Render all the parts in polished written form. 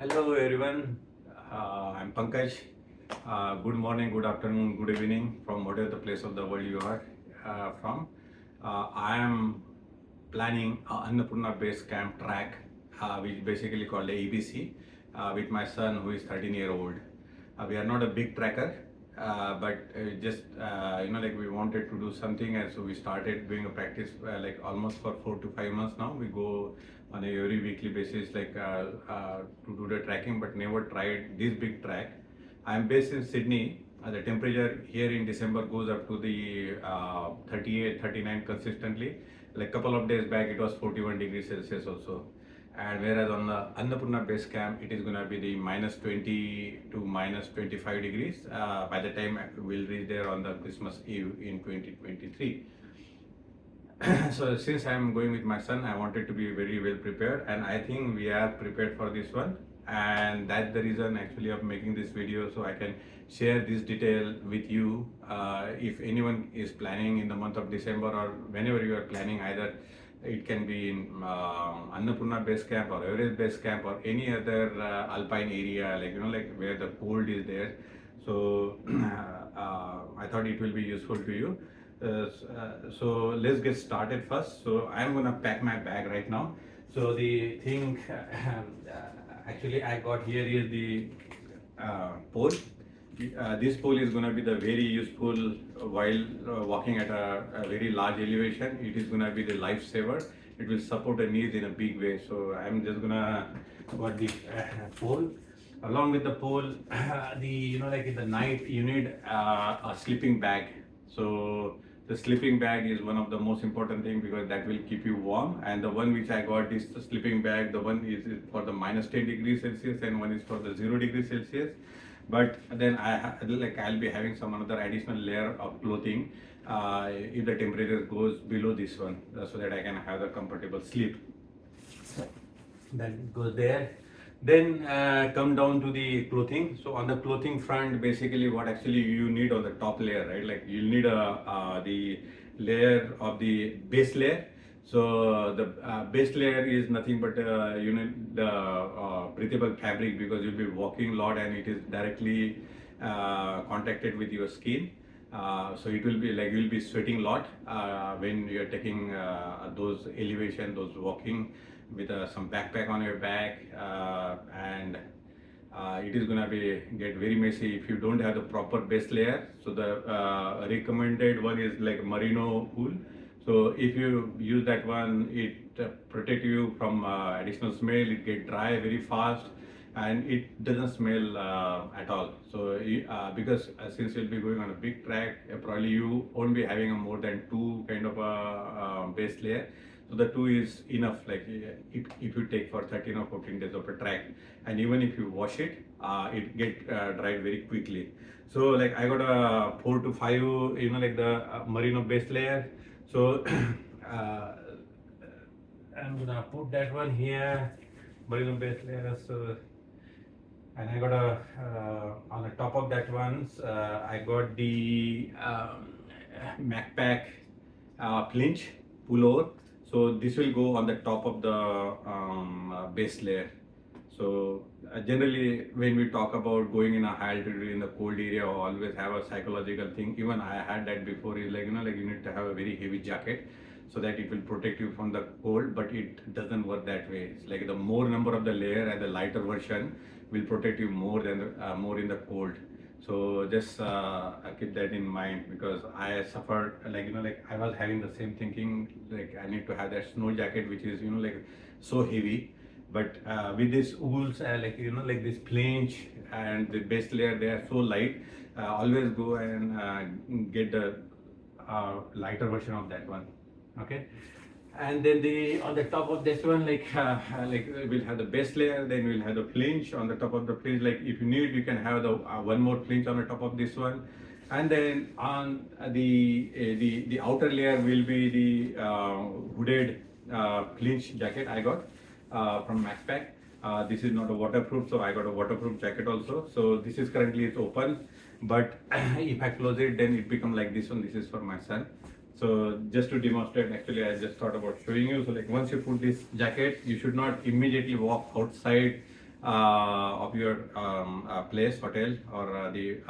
Hello everyone, I'm Pankaj. Good morning, good afternoon, good evening from whatever the place of the world you are from. I am planning Annapurna Base Camp track, which basically called the ABC, with my son who is 13-year-old. We are not a big tracker, but just like we wanted to do something, and so we started doing a practice like almost for 4 to 5 months now. We go on a every weekly basis, to do the tracking, but never tried this big track. I am based in Sydney. The temperature here in December goes up to the 38, 39 consistently. Like couple of days back, it was 41 degrees Celsius also. And whereas on the Annapurna Base Camp, it is going to be the minus 20 to minus 25 degrees by the time we'll reach there on the Christmas Eve in 2023. So since I'm going with my son, I wanted to be very well prepared, and I think we are prepared for this one. And that's the reason actually of making this video, so I can share this detail with you. If anyone is planning in the month of December or whenever you are planning, either it can be in Annapurna Base Camp or Everest Base Camp or any other alpine area, like where the cold is there. So I thought it will be useful to you. So let's get started first. So I'm gonna pack my bag right now. So the thing actually I got here is the pole. This pole is gonna be the very useful while walking at a very large elevation. It is gonna be the lifesaver. It will support the knees in a big way. So I'm just gonna got the pole. Along with the pole, like in the night, you need a sleeping bag. So the sleeping bag is one of the most important thing because that will keep you warm. And the one which I got is the sleeping bag. The one is for the minus 10 degrees Celsius and one is for the 0 degrees Celsius. But then I'll be having some another additional layer of clothing if the temperature goes below this one, so that I can have a comfortable sleep. That goes there. Then come down to the clothing. So on the clothing front, basically what actually you need on the top layer, right? Like you'll need the layer of the base layer. So the base layer is nothing but you need the breathable fabric, because you'll be walking a lot and it is directly contacted with your skin. So it will be like you'll be sweating a lot when you're taking those elevation, those walking with some backpack on your back, and it is gonna be get very messy if you don't have the proper base layer. So the recommended one is like merino wool. So if you use that one, it protect you from additional smell. It get dry very fast and it doesn't smell at all. So because since you'll be going on a big track, probably you won't be having a more than two kind of a base layer. So the two is enough, like if you take for 13 or 14 days of a track, and even if you wash it, it get dried very quickly. So like I got a 4 to 5, like the merino base layer. So I'm gonna put that one here, merino base layer. So, and I got a on the top of that one, I got the MacPack flinch pullover. So this will go on the top of the base layer. So generally when we talk about going in a high altitude in the cold area, always have a psychological thing. Even I had that before, is like like you need to have a very heavy jacket so that it will protect you from the cold, but it doesn't work that way. It's like the more number of the layer and the lighter version will protect you more than more in the cold. So just keep that in mind, because I suffered like I was having the same thinking, like I need to have that snow jacket which is like so heavy. But with these wools, like this flinch and the base layer, they are so light. Always go and get the lighter version of that one. Okay. And then the on the top of this one, like we'll have the base layer, then we'll have the flinch on the top of the flinch. Like if you need, you can have the one more flinch on the top of this one, and then on the outer layer will be the hooded flinch jacket I got from MacPack. This is not a waterproof, so I got a waterproof jacket also. So this is currently it's open, but if I close it, then it become like this one. This is for my son. So just to demonstrate, actually I just thought about showing you. So like once you put this jacket, you should not immediately walk outside of your place, hotel, or the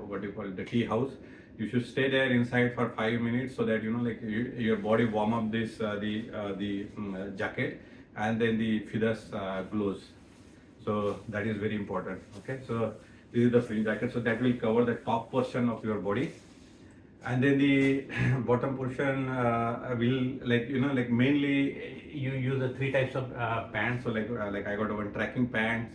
what do you call it, the tea house. You should stay there inside for 5 minutes so that like your body warm up this jacket, and then the feathers glows. So that is very important. Okay, so this is the fringe jacket. So that will cover the top portion of your body, and then the bottom portion will, like mainly you use the three types of pants. So like I got one trekking pants,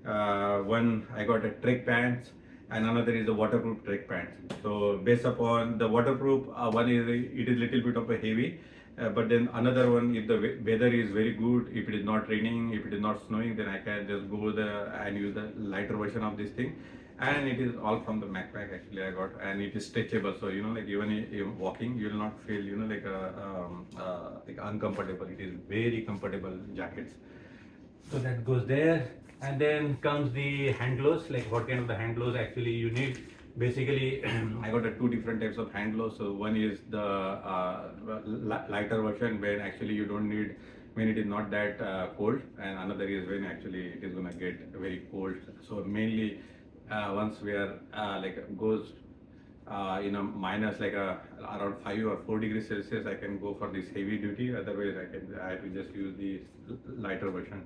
one I got a trek pants, and another is the waterproof trek pants. So based upon the waterproof, one is it is little bit of a heavy, but then another one, if the weather is very good, if it is not raining, if it is not snowing, then I can just go and use the lighter version of this thing. And it is all from the backpack actually I got, and it is stretchable. So like even if walking, you will not feel like uncomfortable. It is very comfortable jackets. So that goes there, and then comes the hand gloves. Like what kind of the hand gloves actually you need? Basically, I got two different types of hand gloves. So one is the lighter version, where actually you don't need when it is not that cold, and another is when actually it is gonna get very cold. So mainly once we are goes in a minus around 5 or 4 degrees Celsius, I can go for this heavy duty. Otherwise, I will just use the lighter version.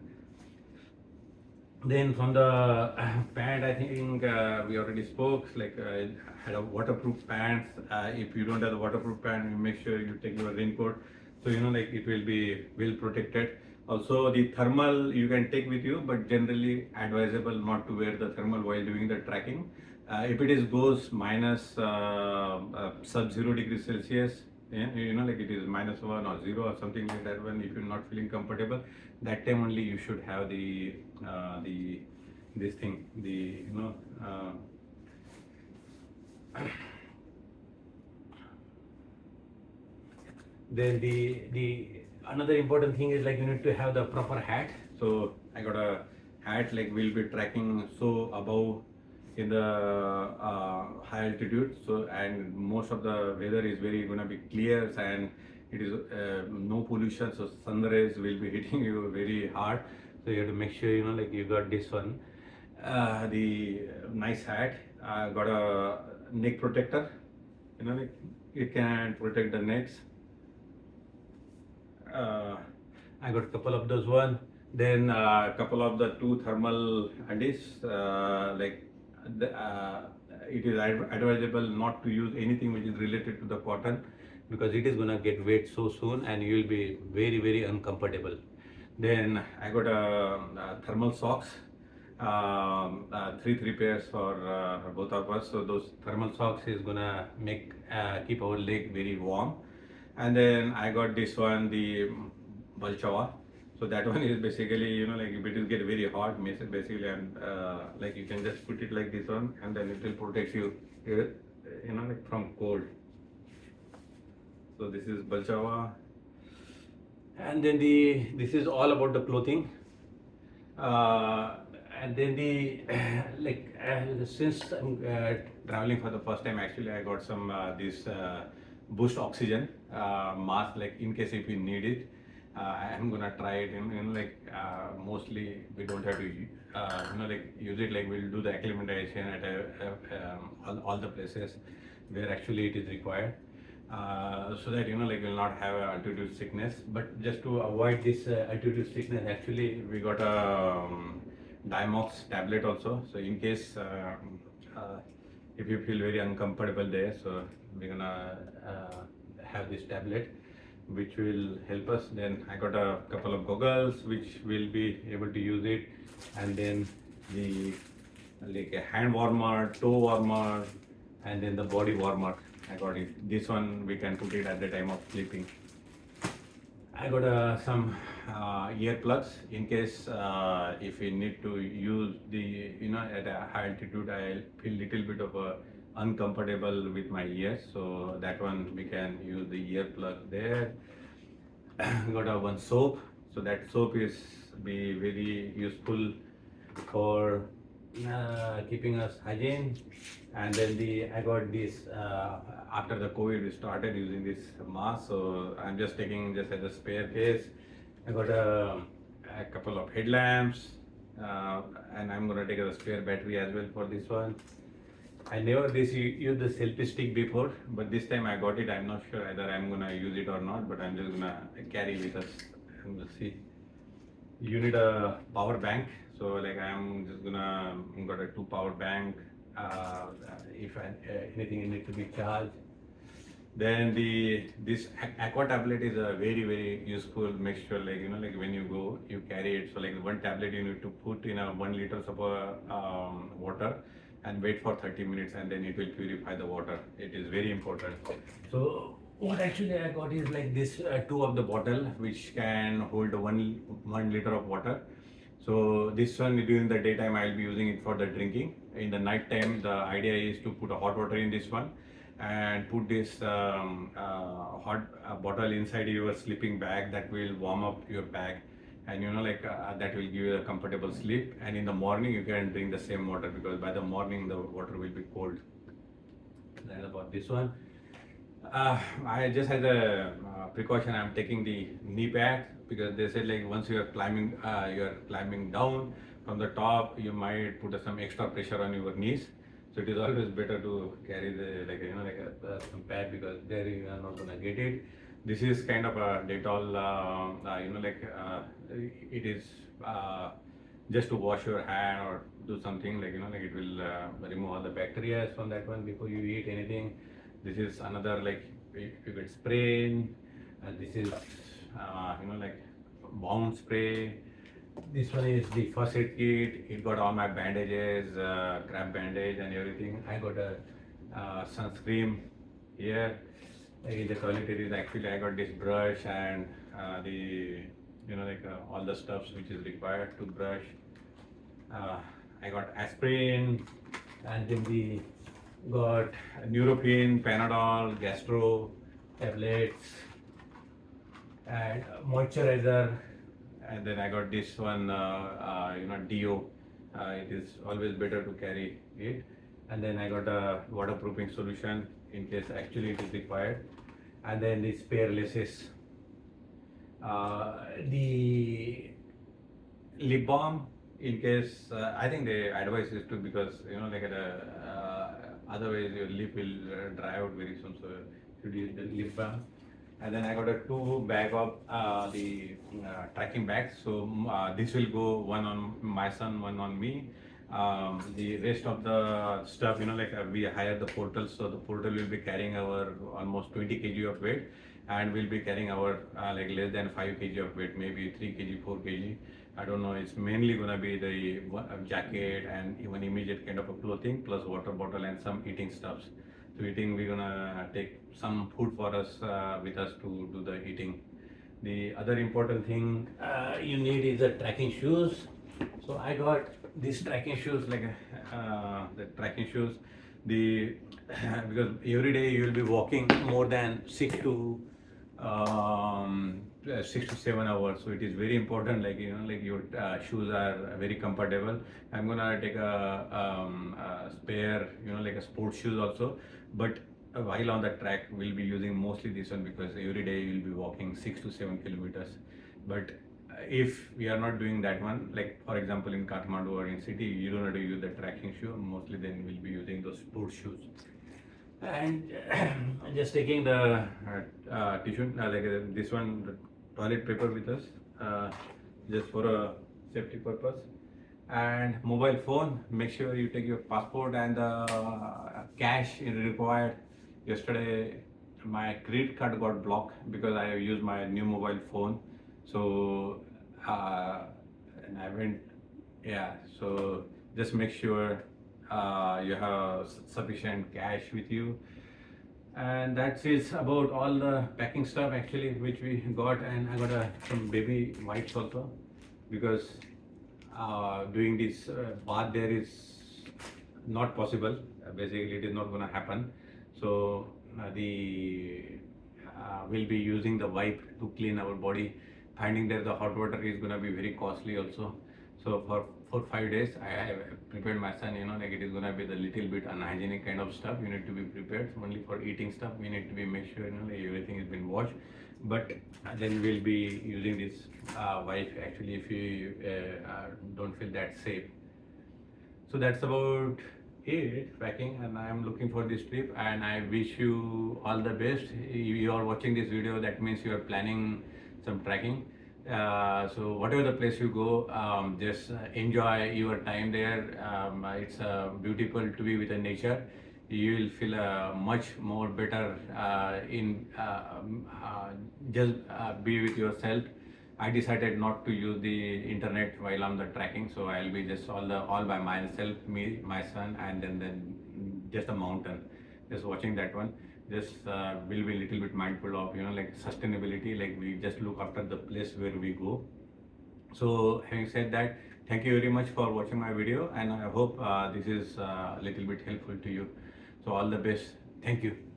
Then from the pant, I think we already spoke. Had a waterproof pants. If you don't have the waterproof pant, you make sure you take your raincoat. So it will be well protected. Also, the thermal you can take with you, but generally advisable not to wear the thermal while doing the trekking. If it is goes minus sub-0 degrees Celsius, yeah, like it is -1 or 0 or something like that. When if you're not feeling comfortable, that time only you should have this thing, then the another important thing is you need to have the proper hat. So I got a hat, we'll be tracking so above in the high altitude. So and most of the weather is very gonna be clear, and it is no pollution, so sun rays will be hitting you very hard. So you have to make sure you got this one, the nice hat. Got a neck protector, it can protect the necks. I got a couple of those one. Then a couple of the two thermal undies. It is advisable not to use anything which is related to the cotton, because it is gonna get wet so soon and you will be very, very uncomfortable. Then I got a thermal socks, three pairs for both of us. So those thermal socks is gonna keep our leg very warm. And then I got this one, the balchawa. So that one is basically, if it will get very hot, basically, and you can just put it like this one, and then it will protect you, from cold. So this is balchawa. And then this is all about the clothing. And then since I'm traveling for the first time, actually, I got some this boost oxygen mask, in case if you need it. I'm gonna try it. Mostly we don't have to use it. We'll do the acclimatization at all the places where actually it is required, so that we'll not have altitude sickness. But just to avoid this altitude sickness, actually we got a Dimox tablet also. So in case if you feel very uncomfortable there, so we're gonna have this tablet which will help us. Then I got a couple of goggles which will be able to use it, and then the a hand warmer, toe warmer, and then the body warmer. I got it. This one we can put it at the time of sleeping. I got some earplugs in case if we need to use the at a high altitude, I feel little bit of uncomfortable with my ears, so that one we can use the earplug there. Got one soap, so that soap is be very useful for keeping us hygiene. And then I got this after the COVID we started using this mask, so I'm just taking just as a spare case. I got a couple of headlamps, and I'm gonna take a spare battery as well for this one. I never used the selfie stick before, but this time I got it. I'm not sure either I'm gonna use it or not, but I'm just gonna carry with us and we'll see. You need a power bank, so like I'm just gonna got a two power bank. If anything need to be charged, then this aqua tablet is a very useful. Make sure like like when you go you carry it. So like one tablet you need to put in a 1 liter of water and wait for 30 minutes, and then it will purify the water. It is very important. So what actually I got is like this two of the bottle which can hold 1 liter of water. So this one during the daytime I'll be using it for the drinking. In the night time the idea is to put a hot water in this one and put this hot bottle inside your sleeping bag. That will warm up your bag, and that will give you a comfortable sleep. And in the morning you can drink the same water, because by the morning the water will be cold. That's about this one. I just as a precaution, I'm taking the knee pad, because they said like once you are climbing down from the top, you might put some extra pressure on your knees. So it is always better to carry the some pad, because there you are not gonna get it. This is kind of a Dettol, it is just to wash your hand or do something like it will remove all the bacteria from that one before you eat anything. This is another, like if you get sprain, and this is like wound spray. This one is the first aid kit. It got all my bandages, crab bandage and everything. I got a sunscreen here. In the toiletries, actually I got this brush and the all the stuffs which is required to brush. I got aspirin, and then we got Neuropain, Panadol, Gastro tablets, and moisturizer. And then I got this one, Dio. It is always better to carry it. And then I got a waterproofing solution in case actually it is required. And then the spare laces. The lip balm, in case I think the advice is to, because otherwise your lip will dry out very soon, so you should use the lip balm. And then I got a two bag of the tracking bags. So this will go one on my son, one on me. The rest of the stuff, we hire the portal, so the portal will be carrying our almost 20 kg of weight, and we'll be carrying our like less than 5 kg of weight, maybe 3 kg, 4 kg. I don't know. It's mainly gonna be the jacket and even immediate kind of a clothing, plus water bottle and some eating stuffs. So eating, we're gonna take some food for us with us to do the eating. The other important thing you need is the trekking shoes. So I got these trekking shoes, like the trekking shoes. The because every day you will be walking more than 6 to 7 hours, so it is very important. Like your shoes are very comfortable. I'm gonna take a spare, like a sports shoes also. But while on the track, we'll be using mostly this one, because every day you'll be walking 6 to 7 kilometers. But if we are not doing that one, like for example in Kathmandu or in city, you don't have to use the trekking shoe. Mostly then we'll be using those sports shoes. And just taking the tissue, this one, the toilet paper with us, just for a safety purpose. And mobile phone, make sure you take your passport and cash is required. Yesterday my credit card got blocked because I used my new mobile phone. So and I went, yeah, so just make sure you have sufficient cash with you. And that is about all the packing stuff actually which we got. And I got some baby wipes also, because doing this bath there is not possible. Basically it is not going to happen. So we'll be using the wipe to clean our body. Finding there the hot water is going to be very costly also. So for 5 days I have prepared my son, like it is going to be the little bit unhygienic kind of stuff. You need to be prepared. Only for eating stuff we need to be make sure like everything has been washed. but then we'll be using this wife actually if you don't feel that safe. So that's about it tracking, and I'm looking for this trip, and I wish you all the best. If you are watching this video, that means you are planning some tracking. So whatever the place you go, just enjoy your time there. It's beautiful to be with the nature. You will feel much more better in just be with yourself. I decided not to use the internet while I'm the tracking, so I'll be just all by myself, me, my son, and then just a mountain, just watching that one. Just will be a little bit mindful of like sustainability, like we just look after the place where we go. So having said that, thank you very much for watching my video, and I hope this is a little bit helpful to you. So all the best. Thank you.